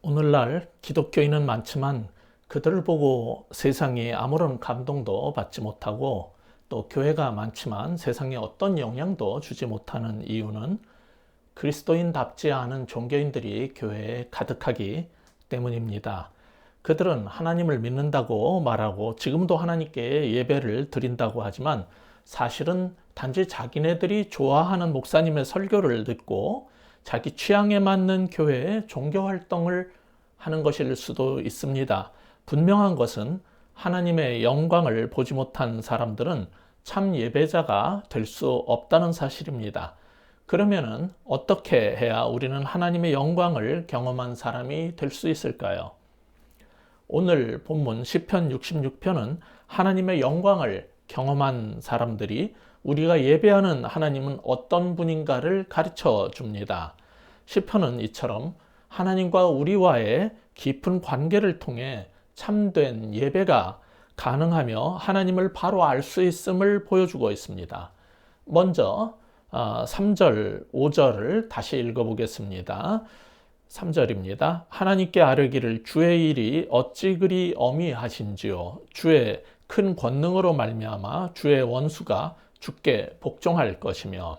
오늘날 기독교인은 많지만 그들을 보고 세상이 아무런 감동도 받지 못하고 또 교회가 많지만 세상에 어떤 영향도 주지 못하는 이유는 그리스도인답지 않은 종교인들이 교회에 가득하기 때문입니다. 그들은 하나님을 믿는다고 말하고 지금도 하나님께 예배를 드린다고 하지만 사실은 단지 자기네들이 좋아하는 목사님의 설교를 듣고 자기 취향에 맞는 교회에 종교 활동을 하는 것일 수도 있습니다. 분명한 것은 하나님의 영광을 보지 못한 사람들은 참 예배자가 될 수 없다는 사실입니다. 그러면은 어떻게 해야 우리는 하나님의 영광을 경험한 사람이 될 수 있을까요? 오늘 본문 시편 66편은 하나님의 영광을 경험한 사람들이 우리가 예배하는 하나님은 어떤 분인가를 가르쳐 줍니다. 시편은 이처럼 하나님과 우리와의 깊은 관계를 통해 참된 예배가 가능하며 하나님을 바로 알 수 있음을 보여주고 있습니다. 먼저 3절, 5절을 다시 읽어보겠습니다. 3절입니다. 하나님께 아뢰기를 주의 일이 어찌 그리 어미하신지요. 주의 큰 권능으로 말미암아 주의 원수가 주께 복종할 것이며.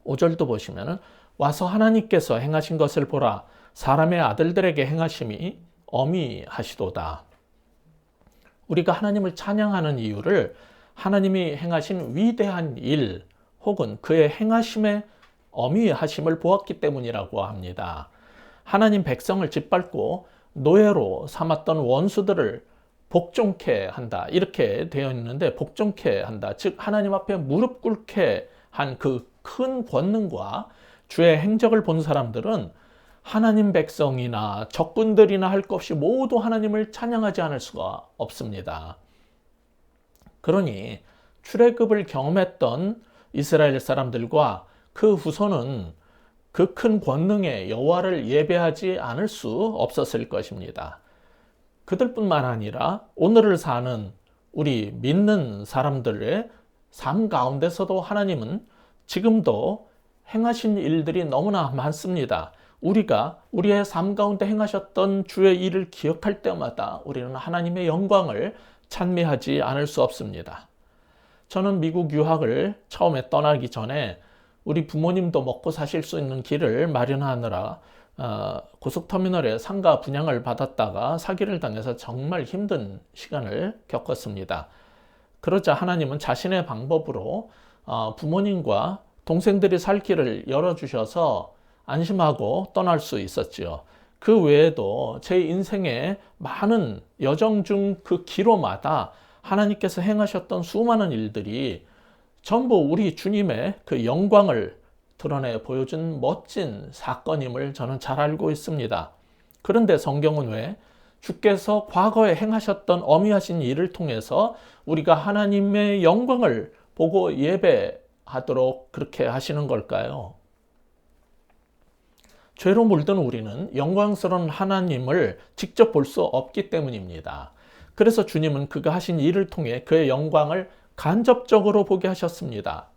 5절도 보시면 와서 하나님께서 행하신 것을 보라. 사람의 아들들에게 행하심이 어미하시도다. 우리가 하나님을 찬양하는 이유를 하나님이 행하신 위대한 일 혹은 그의 행하심의 어미하심을 보았기 때문이라고 합니다. 하나님 백성을 짓밟고 노예로 삼았던 원수들을 복종케 한다. 이렇게 되어 있는데 복종케 한다. 즉 하나님 앞에 무릎 꿇게 한 그 큰 권능과 주의 행적을 본 사람들은 하나님 백성이나 적군들이나 할 것 없이 모두 하나님을 찬양하지 않을 수가 없습니다. 그러니 출애굽을 경험했던 이스라엘 사람들과 그 후손은 그 큰 권능의 여호와를 예배하지 않을 수 없었을 것입니다. 그들뿐만 아니라 오늘을 사는 우리 믿는 사람들의 삶 가운데서도 하나님은 지금도 행하신 일들이 너무나 많습니다. 우리가 우리의 삶 가운데 행하셨던 주의 일을 기억할 때마다 우리는 하나님의 영광을 찬미하지 않을 수 없습니다. 저는 미국 유학을 처음에 떠나기 전에 우리 부모님도 먹고 사실 수 있는 길을 마련하느라 고속터미널에 상가 분양을 받았다가 사기를 당해서 정말 힘든 시간을 겪었습니다. 그러자 하나님은 자신의 방법으로 부모님과 동생들이 살 길을 열어주셔서 안심하고 떠날 수 있었지요. 그 외에도 제 인생의 많은 여정 중 그 기로마다 하나님께서 행하셨던 수많은 일들이 전부 우리 주님의 그 영광을 드러내 보여준 멋진 사건임을 저는 잘 알고 있습니다. 그런데 성경은 왜 주께서 과거에 행하셨던 어미하신 일을 통해서 우리가 하나님의 영광을 보고 예배하도록 그렇게 하시는 걸까요? 죄로 물든 우리는 영광스러운 하나님을 직접 볼 수 없기 때문입니다. 그래서 주님은 그가 하신 일을 통해 그의 영광을 간접적으로 보게 하셨습니다.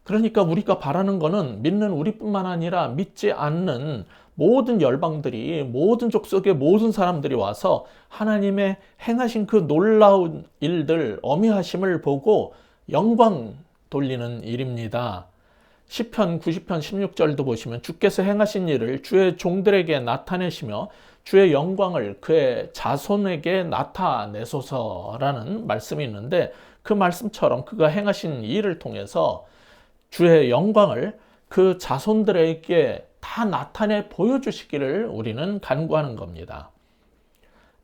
그러니까 우리가 바라는 것은 믿는 우리뿐만 아니라 믿지 않는 모든 열방들이, 모든 족속의 모든 사람들이 와서 하나님의 행하신 그 놀라운 일들, 어미하심을 보고 영광 돌리는 일입니다. 시편 90편 16절도 보시면 주께서 행하신 일을 주의 종들에게 나타내시며 주의 영광을 그의 자손에게 나타내소서라는 말씀이 있는데 그 말씀처럼 그가 행하신 일을 통해서 주의 영광을 그 자손들에게 다 나타내 보여주시기를 우리는 간구하는 겁니다.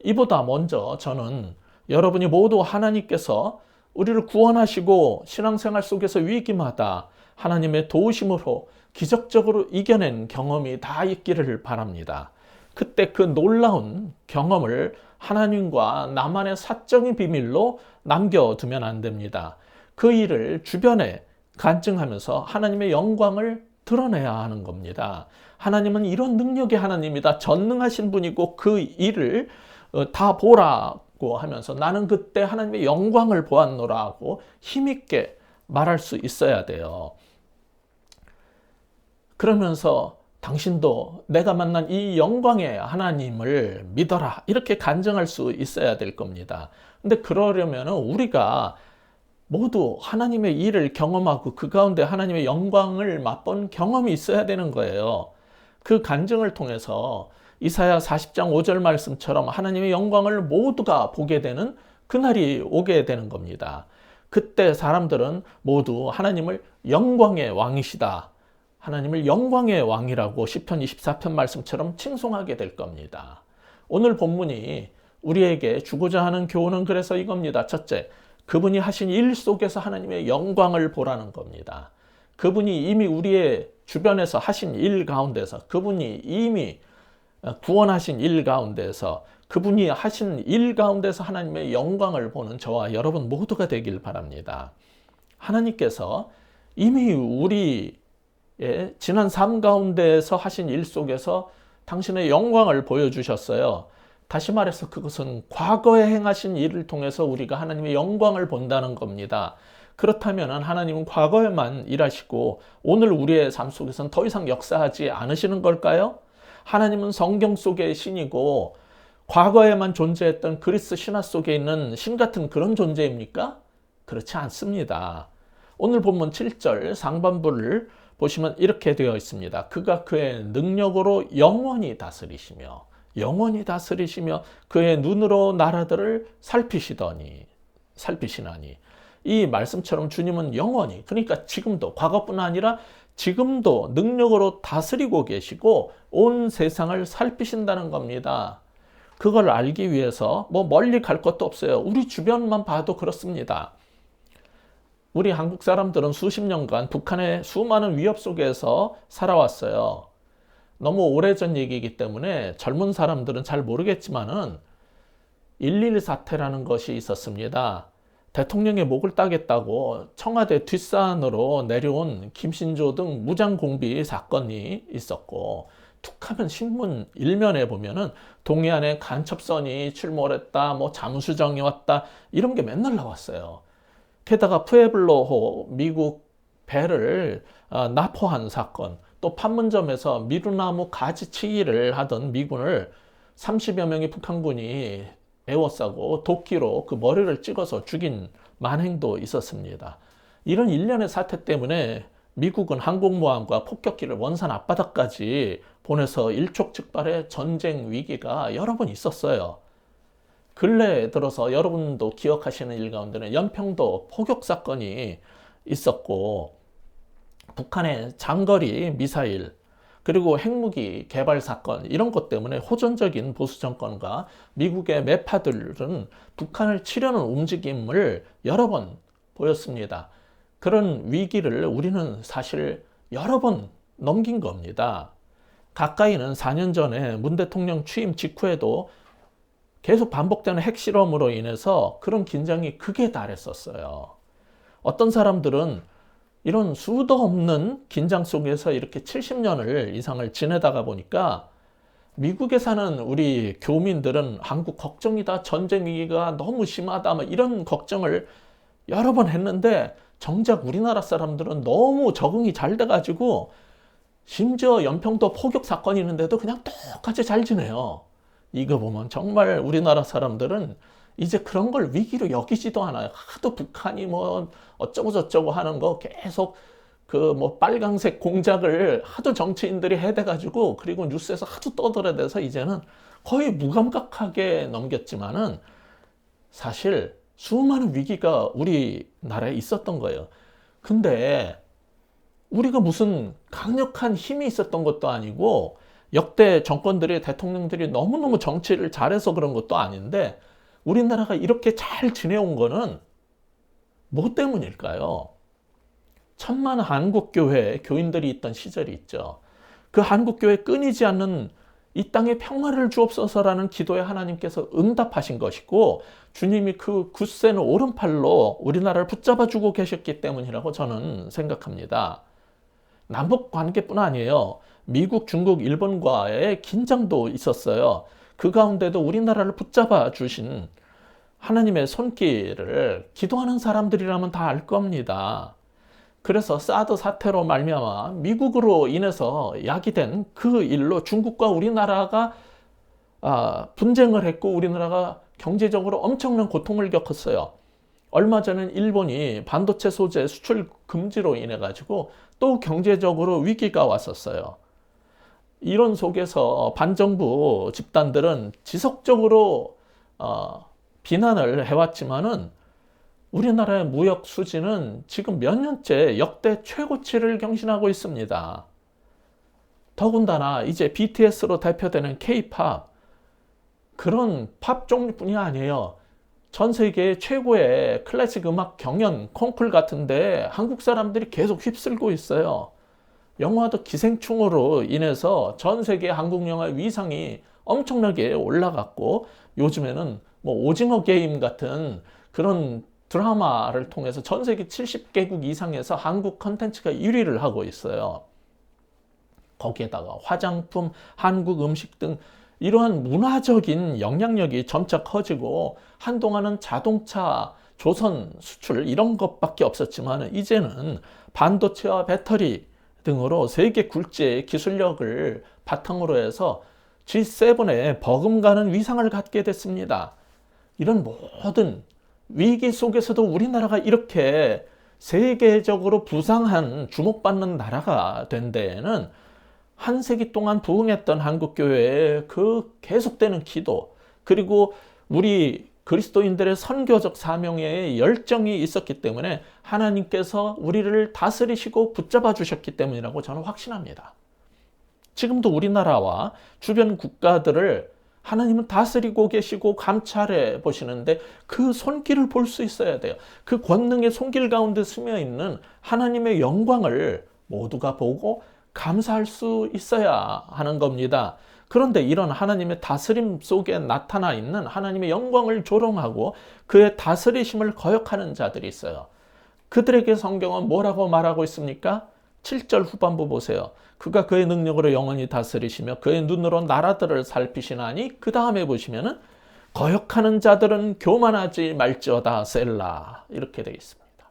이보다 먼저 저는 여러분이 모두 하나님께서 우리를 구원하시고 신앙생활 속에서 위기마다 하나님의 도우심으로 기적적으로 이겨낸 경험이 다 있기를 바랍니다. 그때 그 놀라운 경험을 하나님과 나만의 사적인 비밀로 남겨두면 안 됩니다. 그 일을 주변에 간증하면서 하나님의 영광을 드러내야 하는 겁니다. 하나님은 이런 능력의 하나님이다. 전능하신 분이고 그 일을 다 보라고 하면서 나는 그때 하나님의 영광을 보았노라 하고 힘있게 말할 수 있어야 돼요. 그러면서 당신도 내가 만난 이 영광의 하나님을 믿어라. 이렇게 간증할 수 있어야 될 겁니다. 근데 그러려면 우리가 모두 하나님의 일을 경험하고 그 가운데 하나님의 영광을 맛본 경험이 있어야 되는 거예요. 그 간증을 통해서 이사야 40장 5절 말씀처럼 하나님의 영광을 모두가 보게 되는 그날이 오게 되는 겁니다. 그때 사람들은 모두 하나님을 영광의 왕이시다, 하나님을 영광의 왕이라고 시편 24편 말씀처럼 칭송하게 될 겁니다. 오늘 본문이 우리에게 주고자 하는 교훈은 그래서 이겁니다. 첫째, 그분이 하신 일 속에서 하나님의 영광을 보라는 겁니다. 그분이 이미 우리의 주변에서 하신 일 가운데서, 그분이 이미 구원하신 일 가운데서, 그분이 하신 일 가운데서 하나님의 영광을 보는 저와 여러분 모두가 되길 바랍니다. 하나님께서 이미 우리의 지난 삶 가운데에서 하신 일 속에서 당신의 영광을 보여주셨어요. 다시 말해서 그것은 과거에 행하신 일을 통해서 우리가 하나님의 영광을 본다는 겁니다. 그렇다면 하나님은 과거에만 일하시고 오늘 우리의 삶 속에서는 더 이상 역사하지 않으시는 걸까요? 하나님은 성경 속의 신이고 과거에만 존재했던 그리스 신화 속에 있는 신 같은 그런 존재입니까? 그렇지 않습니다. 오늘 본문 7절 상반부를 보시면 이렇게 되어 있습니다. 그가 그의 능력으로 영원히 다스리시며 그의 눈으로 나라들을 살피시나니, 이 말씀처럼 주님은 영원히, 그러니까 지금도, 과거뿐 아니라 지금도 능력으로 다스리고 계시고 온 세상을 살피신다는 겁니다. 그걸 알기 위해서 멀리 갈 것도 없어요. 우리 주변만 봐도 그렇습니다. 우리 한국 사람들은 수십 년간 북한의 수많은 위협 속에서 살아왔어요. 너무 오래전 얘기이기 때문에 젊은 사람들은 잘 모르겠지만은 1.1 사태라는 것이 있었습니다. 대통령의 목을 따겠다고 청와대 뒷산으로 내려온 김신조 등 무장공비 사건이 있었고, 툭하면 신문 일면에 보면은 동해안에 간첩선이 출몰했다, 잠수정이 왔다, 이런 게 맨날 나왔어요. 게다가 푸에블로호 미국 배를 납포한 사건, 또 판문점에서 미루나무 가지치기를 하던 미군을 30여 명의 북한군이 에워싸고 도끼로 그 머리를 찍어서 죽인 만행도 있었습니다. 이런 일련의 사태 때문에 미국은 항공모함과 폭격기를 원산 앞바다까지 보내서 일촉즉발의 전쟁 위기가 여러 번 있었어요. 근래에 들어서 여러분도 기억하시는 일 가운데는 연평도 포격 사건이 있었고, 북한의 장거리 미사일 그리고 핵무기 개발 사건, 이런 것 때문에 호전적인 보수 정권과 미국의 매파들은 북한을 치려는 움직임을 여러 번 보였습니다. 그런 위기를 우리는 사실 여러 번 넘긴 겁니다. 가까이는 4년 전에 문 대통령 취임 직후에도 계속 반복되는 핵실험으로 인해서 그런 긴장이 극에 달했었어요. 어떤 사람들은 이런 수도 없는 긴장 속에서 이렇게 70년을 이상을 지내다가 보니까 미국에 사는 우리 교민들은 한국 걱정이다, 전쟁 위기가 너무 심하다, 이런 걱정을 여러 번 했는데 정작 우리나라 사람들은 너무 적응이 잘 돼가지고 심지어 연평도 포격 사건이 있는데도 그냥 똑같이 잘 지내요. 이거 보면 정말 우리나라 사람들은 이제 그런 걸 위기로 여기지도 않아요. 하도 북한이 어쩌고 저쩌고 하는 거 계속 빨강색 공작을 하도 정치인들이 해대가지고, 그리고 뉴스에서 하도 떠들어대서 이제는 거의 무감각하게 넘겼지만은 사실 수많은 위기가 우리나라에 있었던 거예요. 근데 우리가 무슨 강력한 힘이 있었던 것도 아니고 역대 정권들이, 대통령들이 너무너무 정치를 잘해서 그런 것도 아닌데 우리나라가 이렇게 잘 지내온 거는 뭐 때문일까요? 천만 한국교회 교인들이 있던 시절이 있죠. 그 한국교회 끊이지 않는 이 땅에 평화를 주옵소서라는 기도에 하나님께서 응답하신 것이고, 주님이 그 굳센 오른팔로 우리나라를 붙잡아주고 계셨기 때문이라고 저는 생각합니다. 남북 관계뿐 아니에요. 미국, 중국, 일본과의 긴장도 있었어요. 그 가운데도 우리나라를 붙잡아 주신 하나님의 손길을 기도하는 사람들이라면 다 알 겁니다. 그래서 사드 사태로 말미암아 미국으로 인해서 야기된 그 일로 중국과 우리나라가 분쟁을 했고 우리나라가 경제적으로 엄청난 고통을 겪었어요. 얼마 전엔 일본이 반도체 소재 수출 금지로 인해 가지고 또 경제적으로 위기가 왔었어요. 이런 속에서 반정부 집단들은 지속적으로 비난을 해왔지만은 우리나라의 무역 수지는 지금 몇 년째 역대 최고치를 경신하고 있습니다. 더군다나 이제 BTS로 대표되는 K-팝, 그런 팝 종류뿐이 아니에요. 전 세계 최고의 클래식 음악 경연, 콩쿨 같은데 한국 사람들이 계속 휩쓸고 있어요. 영화도 기생충으로 인해서 전 세계 한국 영화 위상이 엄청나게 올라갔고, 요즘에는 뭐 오징어 게임 같은 그런 드라마를 통해서 전 세계 70개국 이상에서 한국 컨텐츠가 1위를 하고 있어요. 거기에다가 화장품, 한국 음식 등 이러한 문화적인 영향력이 점차 커지고, 한동안은 자동차, 조선 수출 이런 것밖에 없었지만 이제는 반도체와 배터리 등으로 세계 굴지의 기술력을 바탕으로 해서 G7에 버금가는 위상을 갖게 됐습니다. 이런 모든 위기 속에서도 우리나라가 이렇게 세계적으로 부상한 주목받는 나라가 된 데에는 한 세기 동안 부흥했던 한국교회의 그 계속되는 기도, 그리고 우리 그리스도인들의 선교적 사명에 열정이 있었기 때문에 하나님께서 우리를 다스리시고 붙잡아 주셨기 때문이라고 저는 확신합니다. 지금도 우리나라와 주변 국가들을 하나님은 다스리고 계시고 감찰해 보시는데 그 손길을 볼 수 있어야 돼요. 그 권능의 손길 가운데 스며 있는 하나님의 영광을 모두가 보고 감사할 수 있어야 하는 겁니다. 그런데 이런 하나님의 다스림 속에 나타나 있는 하나님의 영광을 조롱하고 그의 다스리심을 거역하는 자들이 있어요. 그들에게 성경은 뭐라고 말하고 있습니까? 7절 후반부 보세요. 그가 그의 능력으로 영원히 다스리시며 그의 눈으로 나라들을 살피시나니, 그 다음에 보시면은 거역하는 자들은 교만하지 말지어다 셀라, 이렇게 되어 있습니다.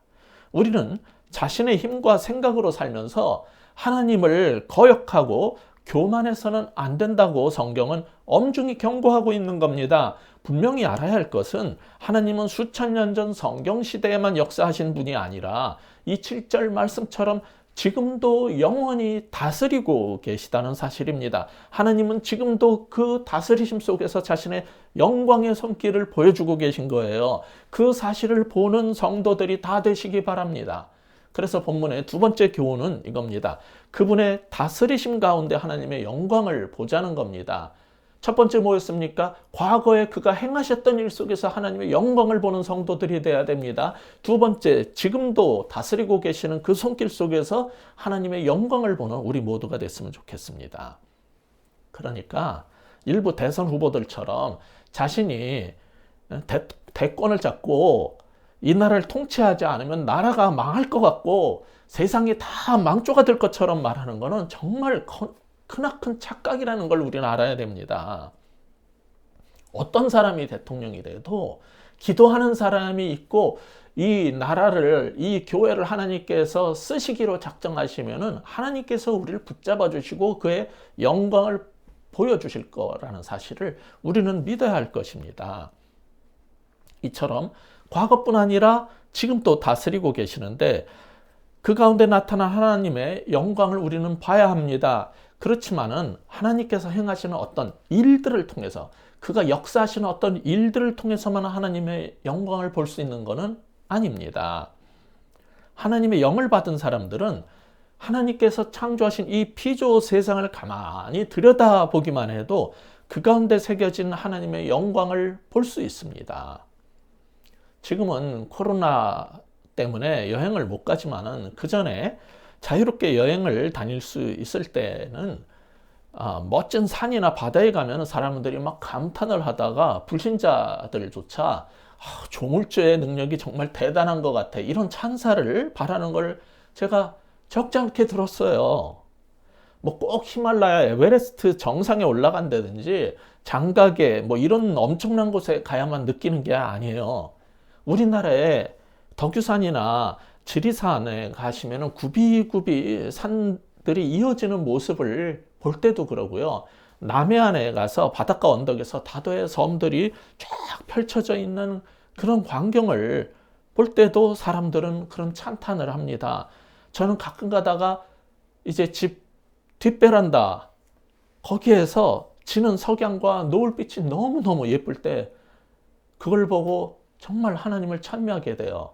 우리는 자신의 힘과 생각으로 살면서 하나님을 거역하고 교만해서는 안 된다고 성경은 엄중히 경고하고 있는 겁니다. 분명히 알아야 할 것은 하나님은 수천 년 전 성경 시대에만 역사하신 분이 아니라 이 7절 말씀처럼 지금도 영원히 다스리고 계시다는 사실입니다. 하나님은 지금도 그 다스리심 속에서 자신의 영광의 손길을 보여주고 계신 거예요. 그 사실을 보는 성도들이 다 되시기 바랍니다. 그래서 본문의 두 번째 교훈은 이겁니다. 그분의 다스리심 가운데 하나님의 영광을 보자는 겁니다. 첫 번째 뭐였습니까? 과거에 그가 행하셨던 일 속에서 하나님의 영광을 보는 성도들이 돼야 됩니다. 두 번째, 지금도 다스리고 계시는 그 손길 속에서 하나님의 영광을 보는 우리 모두가 됐으면 좋겠습니다. 그러니까 일부 대선 후보들처럼 자신이 대권을 잡고 이 나라를 통치하지 않으면 나라가 망할 것 같고 세상이 다 망조가 될 것처럼 말하는 것은 정말 크나큰 착각이라는 걸 우리는 알아야 됩니다. 어떤 사람이 대통령이 돼도 기도하는 사람이 있고 이 나라를, 이 교회를 하나님께서 쓰시기로 작정하시면은 하나님께서 우리를 붙잡아 주시고 그의 영광을 보여주실 거라는 사실을 우리는 믿어야 할 것입니다. 이처럼 과거뿐 아니라 지금 또 다스리고 계시는데 그 가운데 나타난 하나님의 영광을 우리는 봐야 합니다. 그렇지만은 하나님께서 행하시는 어떤 일들을 통해서, 그가 역사하시는 어떤 일들을 통해서만 하나님의 영광을 볼 수 있는 것은 아닙니다. 하나님의 영을 받은 사람들은 하나님께서 창조하신 이 피조 세상을 가만히 들여다보기만 해도 그 가운데 새겨진 하나님의 영광을 볼 수 있습니다. 지금은 코로나 때문에 여행을 못 가지만은 그 전에 자유롭게 여행을 다닐 수 있을 때는 멋진 산이나 바다에 가면 사람들이 막 감탄을 하다가 불신자들조차 조물주의 능력이 정말 대단한 것 같아, 이런 찬사를 바라는 걸 제가 적지 않게 들었어요. 뭐 꼭 히말라야 에베레스트 정상에 올라간다든지 장각에 뭐 이런 엄청난 곳에 가야만 느끼는 게 아니에요. 우리나라에 덕유산이나 지리산에 가시면은 굽이굽이 산들이 이어지는 모습을 볼 때도 그러고요. 남해안에 가서 바닷가 언덕에서 다도해 섬들이 쫙 펼쳐져 있는 그런 광경을 볼 때도 사람들은 그런 찬탄을 합니다. 저는 가끔 가다가 이제 집 뒷베란다 거기에서 지는 석양과 노을빛이 너무너무 예쁠 때 그걸 보고 정말 하나님을 찬미하게 돼요.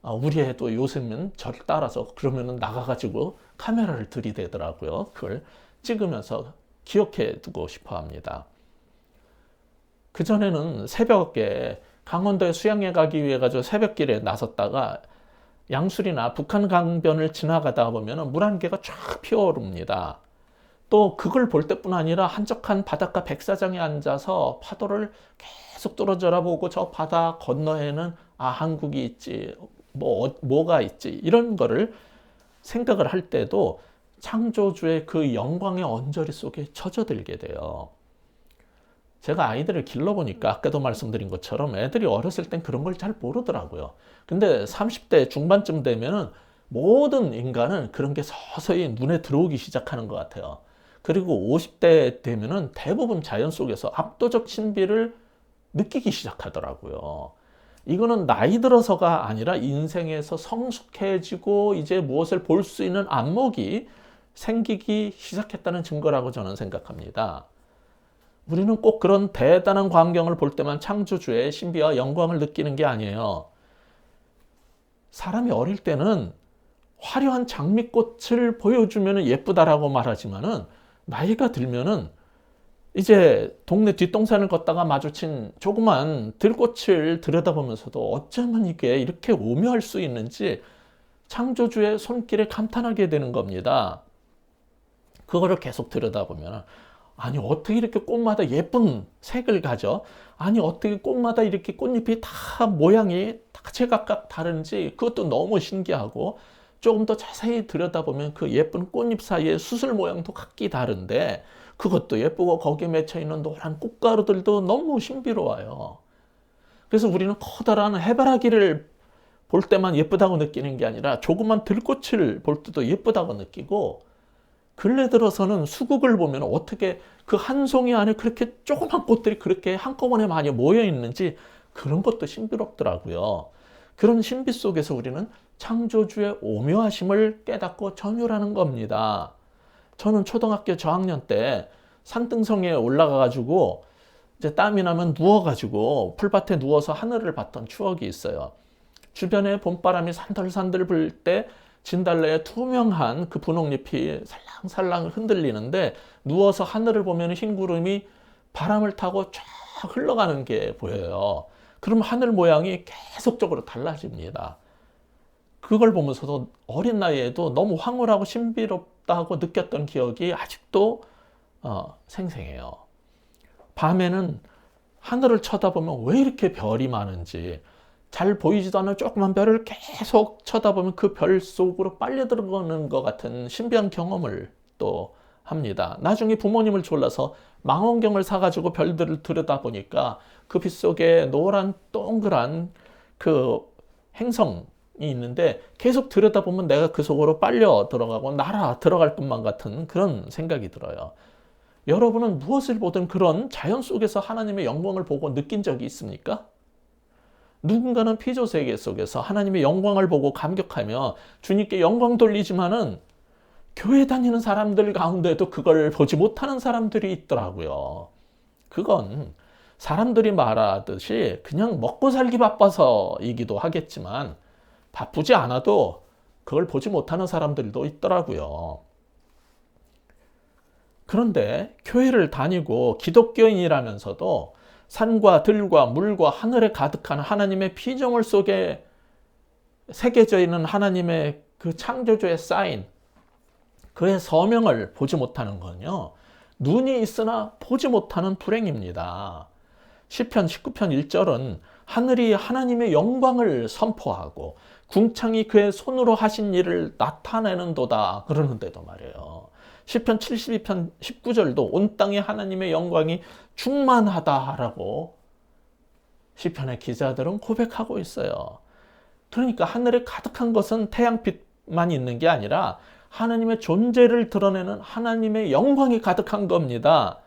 우리 애도 요즘은 저를 따라서 그러면은 나가가지고 카메라를 들이대더라고요. 그걸 찍으면서 기억해 두고 싶어 합니다. 그전에는 새벽에 강원도에 수양에 가기 위해 가지고 새벽길에 나섰다가 양수리나 북한 강변을 지나가다 보면 물안개가 쫙 피어오릅니다. 또 그걸 볼 때뿐 아니라 한적한 바닷가 백사장에 앉아서 파도를 계속 뚫어져라 보고 저 바다 건너에는 한국이 있지, 뭐가 있지, 이런 거를 생각을 할 때도 창조주의 그 영광의 언저리 속에 젖어들게 돼요. 제가 아이들을 길러보니까 아까도 말씀드린 것처럼 애들이 어렸을 땐 그런 걸 잘 모르더라고요. 근데 30대 중반쯤 되면은 모든 인간은 그런 게 서서히 눈에 들어오기 시작하는 것 같아요. 그리고 50대 되면은 대부분 자연 속에서 압도적 신비를 느끼기 시작하더라고요. 이거는 나이 들어서가 아니라 인생에서 성숙해지고 이제 무엇을 볼 수 있는 안목이 생기기 시작했다는 증거라고 저는 생각합니다. 우리는 꼭 그런 대단한 광경을 볼 때만 창조주의 신비와 영광을 느끼는 게 아니에요. 사람이 어릴 때는 화려한 장미꽃을 보여주면 예쁘다라고 말하지만은 나이가 들면은 이제 동네 뒷동산을 걷다가 마주친 조그만 들꽃을 들여다보면서도 어쩌면 이게 이렇게 오묘할 수 있는지 창조주의 손길에 감탄하게 되는 겁니다. 그거를 계속 들여다보면 아니 어떻게 이렇게 꽃마다 예쁜 색을 가져? 아니 어떻게 꽃마다 이렇게 꽃잎이 다 모양이 다 제각각 다른지 그것도 너무 신기하고 조금 더 자세히 들여다보면 그 예쁜 꽃잎 사이에 수술 모양도 각기 다른데 그것도 예쁘고 거기에 맺혀있는 노란 꽃가루들도 너무 신비로워요. 그래서 우리는 커다란 해바라기를 볼 때만 예쁘다고 느끼는 게 아니라 조그만 들꽃을 볼 때도 예쁘다고 느끼고 근래 들어서는 수국을 보면 어떻게 그 한 송이 안에 그렇게 조그만 꽃들이 그렇게 한꺼번에 많이 모여 있는지 그런 것도 신비롭더라고요. 그런 신비 속에서 우리는 창조주의 오묘하심을 깨닫고 전율하는 겁니다. 저는 초등학교 저학년 때 산등성에 올라가가지고 이제 땀이 나면 누워가지고 풀밭에 누워서 하늘을 봤던 추억이 있어요. 주변에 봄바람이 산들산들 불 때 진달래의 투명한 그 분홍잎이 살랑살랑 흔들리는데 누워서 하늘을 보면 흰 구름이 바람을 타고 쫙 흘러가는 게 보여요. 그럼 하늘 모양이 계속적으로 달라집니다. 그걸 보면서도 어린 나이에도 너무 황홀하고 신비롭다고 느꼈던 기억이 아직도 생생해요. 밤에는 하늘을 쳐다보면 왜 이렇게 별이 많은지 잘 보이지도 않는 조그만 별을 계속 쳐다보면 그 별 속으로 빨려 들어가는 것 같은 신비한 경험을 또 합니다. 나중에 부모님을 졸라서 망원경을 사가지고 별들을 들여다보니까 그 빛 속에 노란 동그란 그 행성이 있는데 계속 들여다보면 내가 그 속으로 빨려 들어가고 날아 들어갈 것만 같은 그런 생각이 들어요. 여러분은 무엇을 보든 그런 자연 속에서 하나님의 영광을 보고 느낀 적이 있습니까? 누군가는 피조 세계 속에서 하나님의 영광을 보고 감격하며 주님께 영광 돌리지만은 교회 다니는 사람들 가운데도 그걸 보지 못하는 사람들이 있더라고요. 그건 사람들이 말하듯이 그냥 먹고 살기 바빠서이기도 하겠지만 바쁘지 않아도 그걸 보지 못하는 사람들도 있더라고요. 그런데 교회를 다니고 기독교인이라면서도 산과 들과 물과 하늘에 가득한 하나님의 피조물 속에 새겨져 있는 하나님의 그 창조주의 사인, 그의 서명을 보지 못하는 건요. 눈이 있으나 보지 못하는 불행입니다. 시편 19편 1절은 하늘이 하나님의 영광을 선포하고 궁창이 그의 손으로 하신 일을 나타내는도다 그러는데도 말이에요. 시편 72편 19절도 온 땅에 하나님의 영광이 충만하다라고 시편의 기자들은 고백하고 있어요. 그러니까 하늘에 가득한 것은 태양빛만 있는 게 아니라 하나님의 존재를 드러내는 하나님의 영광이 가득한 겁니다.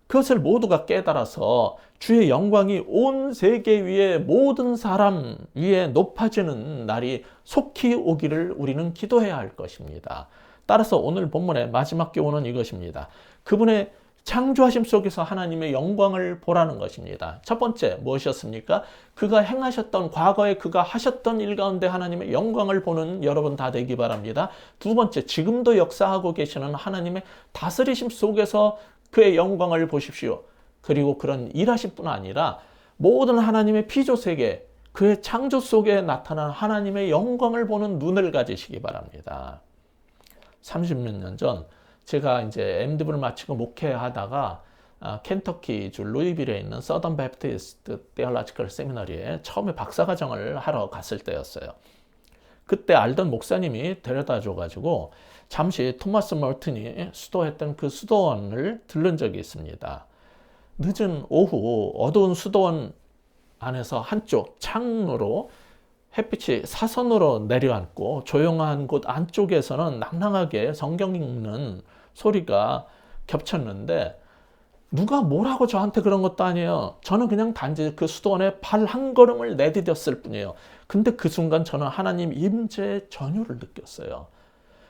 그것을 모두가 깨달아서 주의 영광이 온 세계 위에 모든 사람 위에 높아지는 날이 속히 오기를 우리는 기도해야 할 것입니다. 따라서 오늘 본문의 마지막 교훈은 이것입니다. 그분의 창조하심 속에서 하나님의 영광을 보라는 것입니다. 첫 번째 무엇이었습니까? 그가 행하셨던 과거에 그가 하셨던 일 가운데 하나님의 영광을 보는 여러분 다 되기 바랍니다. 두 번째, 지금도 역사하고 계시는 하나님의 다스리심 속에서 그의 영광을 보십시오. 그리고 그런 일하실 뿐 아니라 모든 하나님의 피조세계, 그의 창조 속에 나타난 하나님의 영광을 보는 눈을 가지시기 바랍니다. 30몇 년 전 제가 이제 MDiv를 마치고 목회하다가 켄터키주 루이빌에 있는 서던 베프티스트 테올로지컬 세미너리에 처음에 박사과정을 하러 갔을 때였어요. 그때 알던 목사님이 데려다 줘가지고 잠시 토마스 멀튼이 수도했던 그 수도원을 들른 적이 있습니다. 늦은 오후 어두운 수도원 안에서 한쪽 창으로 햇빛이 사선으로 내려앉고 조용한 곳 안쪽에서는 낭낭하게 성경 읽는 소리가 겹쳤는데 누가 뭐라고 저한테 그런 것도 아니에요. 저는 그냥 단지 그 수도원에 발 한 걸음을 내디뎠을 뿐이에요. 근데 그 순간 저는 하나님 임재의 전율을 느꼈어요.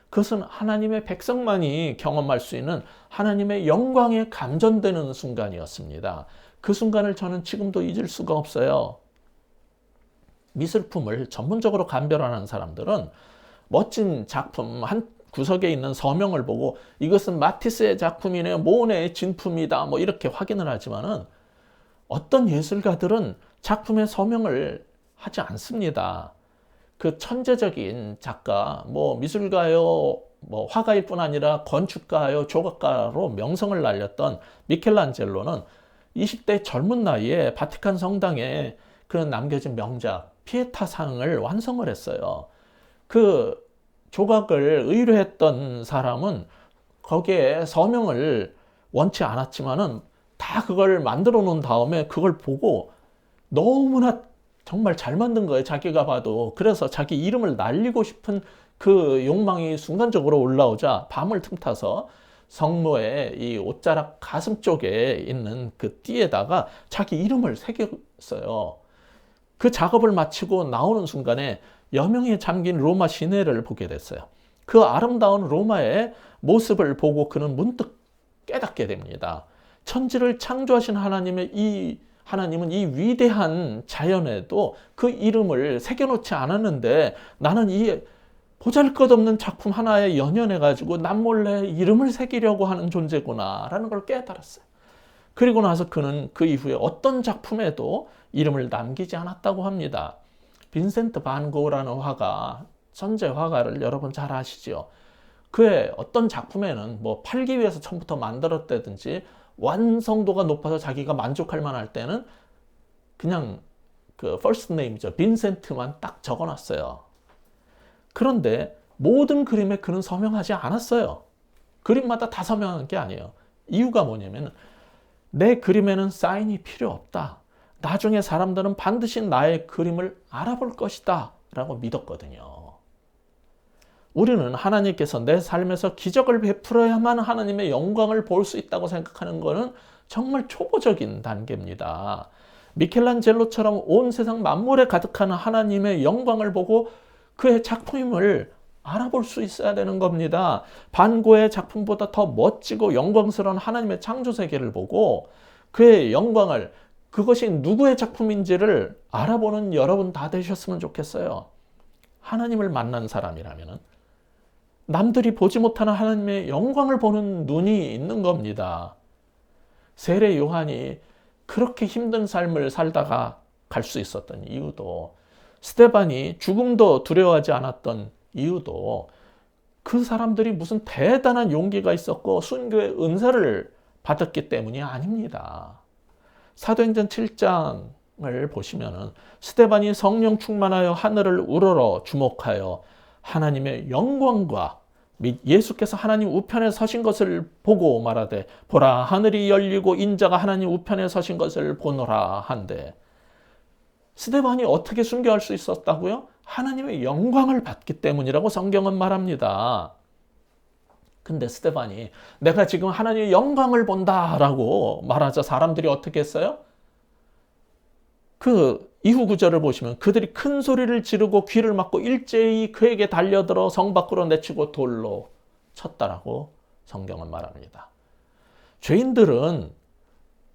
그것은 하나님의 백성만이 경험할 수 있는 하나님의 영광에 감전되는 순간이었습니다. 그 순간을 저는 지금도 잊을 수가 없어요. 미술품을 전문적으로 감별하는 사람들은 멋진 작품 한 구석에 있는 서명을 보고 이것은 마티스의 작품이네요, 모네의 진품이다, 뭐 이렇게 확인을 하지만은 어떤 예술가들은 작품의 서명을 하지 않습니다. 그 천재적인 작가, 뭐 미술가요, 뭐 화가일 뿐 아니라 건축가요, 조각가로 명성을 날렸던 미켈란젤로는 20대 젊은 나이에 바티칸 성당에 그 남겨진 명작 피에타상을 완성을 했어요. 그 조각을 의뢰했던 사람은 거기에 서명을 원치 않았지만은 다 그걸 만들어 놓은 다음에 그걸 보고 너무나 정말 잘 만든 거예요. 자기가 봐도. 그래서 자기 이름을 날리고 싶은 그 욕망이 순간적으로 올라오자 밤을 틈타서 성모의 이 옷자락 가슴 쪽에 있는 그 띠에다가 자기 이름을 새겼어요. 그 작업을 마치고 나오는 순간에 여명에 잠긴 로마 시내를 보게 됐어요. 그 아름다운 로마의 모습을 보고 그는 문득 깨닫게 됩니다. 천지를 창조하신 하나님은 이 위대한 자연에도 그 이름을 새겨놓지 않았는데 나는 이 보잘것없는 작품 하나에 연연해가지고 남몰래 이름을 새기려고 하는 존재구나 라는 걸 깨달았어요. 그리고 나서 그는 그 이후에 어떤 작품에도 이름을 남기지 않았다고 합니다. 빈센트 반 고흐라는 화가, 천재 화가를 여러분 잘 아시죠? 그의 어떤 작품에는 뭐 팔기 위해서 처음부터 만들었다든지 완성도가 높아서 자기가 만족할 만할 때는 그냥 그 first name죠. 빈센트만 딱 적어놨어요. 그런데 모든 그림에 그는 서명하지 않았어요. 그림마다 다 서명한 게 아니에요. 이유가 뭐냐면 내 그림에는 사인이 필요 없다. 나중에 사람들은 반드시 나의 그림을 알아볼 것이다 라고 믿었거든요. 우리는 하나님께서 내 삶에서 기적을 베풀어야만 하나님의 영광을 볼 수 있다고 생각하는 것은 정말 초보적인 단계입니다. 미켈란젤로처럼 온 세상 만물에 가득한 하나님의 영광을 보고 그의 작품임을 알아볼 수 있어야 되는 겁니다. 반 고흐의 작품보다 더 멋지고 영광스러운 하나님의 창조세계를 보고 그의 영광을, 그것이 누구의 작품인지를 알아보는 여러분 다 되셨으면 좋겠어요. 하나님을 만난 사람이라면 남들이 보지 못하는 하나님의 영광을 보는 눈이 있는 겁니다. 세례 요한이 그렇게 힘든 삶을 살다가 갈 수 있었던 이유도, 스데반이 죽음도 두려워하지 않았던 이유도 그 사람들이 무슨 대단한 용기가 있었고 순교의 은사를 받았기 때문이 아닙니다. 사도행전 7장을 보시면은 스데반이 성령 충만하여 하늘을 우러러 주목하여 하나님의 영광과 및 예수께서 하나님 우편에 서신 것을 보고 말하되 보라 하늘이 열리고 인자가 하나님 우편에 서신 것을 보노라 한데, 스데반이 어떻게 순교할 수 있었다고요? 하나님의 영광을 받기 때문이라고 성경은 말합니다. 근데 스데반이 내가 지금 하나님의 영광을 본다라고 말하자 사람들이 어떻게 했어요? 그 이후 구절을 보시면 그들이 큰 소리를 지르고 귀를 막고 일제히 그에게 달려들어 성 밖으로 내치고 돌로 쳤다라고 성경은 말합니다. 죄인들은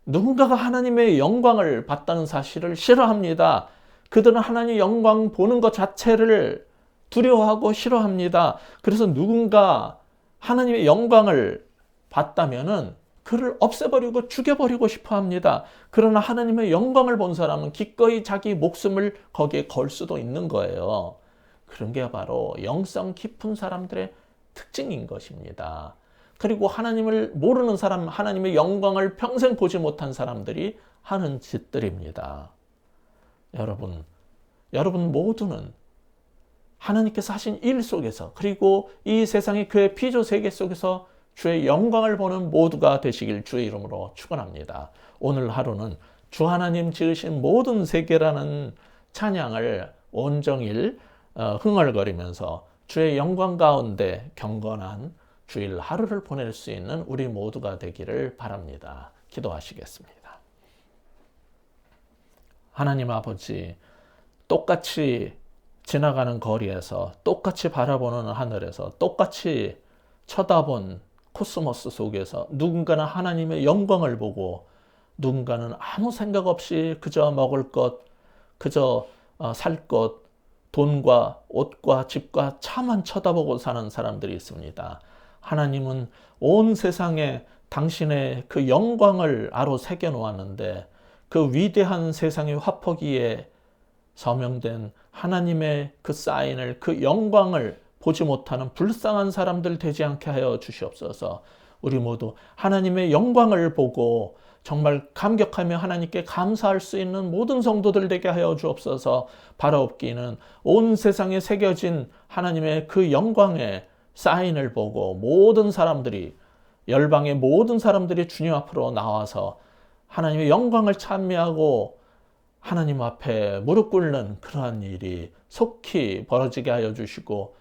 누군가가 하나님의 영광을 봤다는 사실을 싫어합니다. 그들은 하나님의 영광 보는 것 자체를 두려워하고 싫어합니다. 그래서 누군가 하나님의 영광을 봤다면은 그를 없애버리고 죽여버리고 싶어 합니다. 그러나 하나님의 영광을 본 사람은 기꺼이 자기 목숨을 거기에 걸 수도 있는 거예요. 그런 게 바로 영성 깊은 사람들의 특징인 것입니다. 그리고 하나님을 모르는 사람, 하나님의 영광을 평생 보지 못한 사람들이 하는 짓들입니다. 여러분 모두는 하나님께서 하신 일 속에서 그리고 이 세상의 그의 피조 세계 속에서 주의 영광을 보는 모두가 되시길 주의 이름으로 축원합니다. 오늘 하루는 주 하나님 지으신 모든 세계라는 찬양을 온종일 흥얼거리면서 주의 영광 가운데 경건한 주일 하루를 보낼 수 있는 우리 모두가 되기를 바랍니다. 기도하시겠습니다. 하나님 아버지, 똑같이 지나가는 거리에서 똑같이 바라보는 하늘에서 똑같이 쳐다본 코스모스 속에서 누군가는 하나님의 영광을 보고 누군가는 아무 생각 없이 그저 먹을 것, 그저 살 것, 돈과 옷과 집과 차만 쳐다보고 사는 사람들이 있습니다. 하나님은 온 세상에 당신의 그 영광을 아로 새겨놓았는데 그 위대한 세상의 화포기에 서명된 하나님의 그 사인을, 그 영광을 보지 못하는 불쌍한 사람들 되지 않게 하여 주시옵소서. 우리 모두 하나님의 영광을 보고 정말 감격하며 하나님께 감사할 수 있는 모든 성도들 되게 하여 주옵소서. 바라옵기는 온 세상에 새겨진 하나님의 그 영광의 사인을 보고 모든 사람들이, 열방의 모든 사람들이 주님 앞으로 나와서 하나님의 영광을 찬미하고 하나님 앞에 무릎 꿇는 그러한 일이 속히 벌어지게 하여 주시고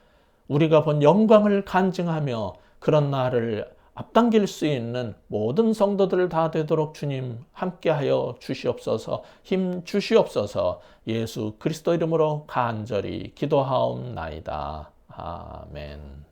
우리가 본 영광을 간증하며 그런 날을 앞당길 수 있는 모든 성도들 다 되도록 주님 함께하여 주시옵소서. 힘 주시옵소서. 예수 그리스도 이름으로 간절히 기도하옵나이다. 아멘.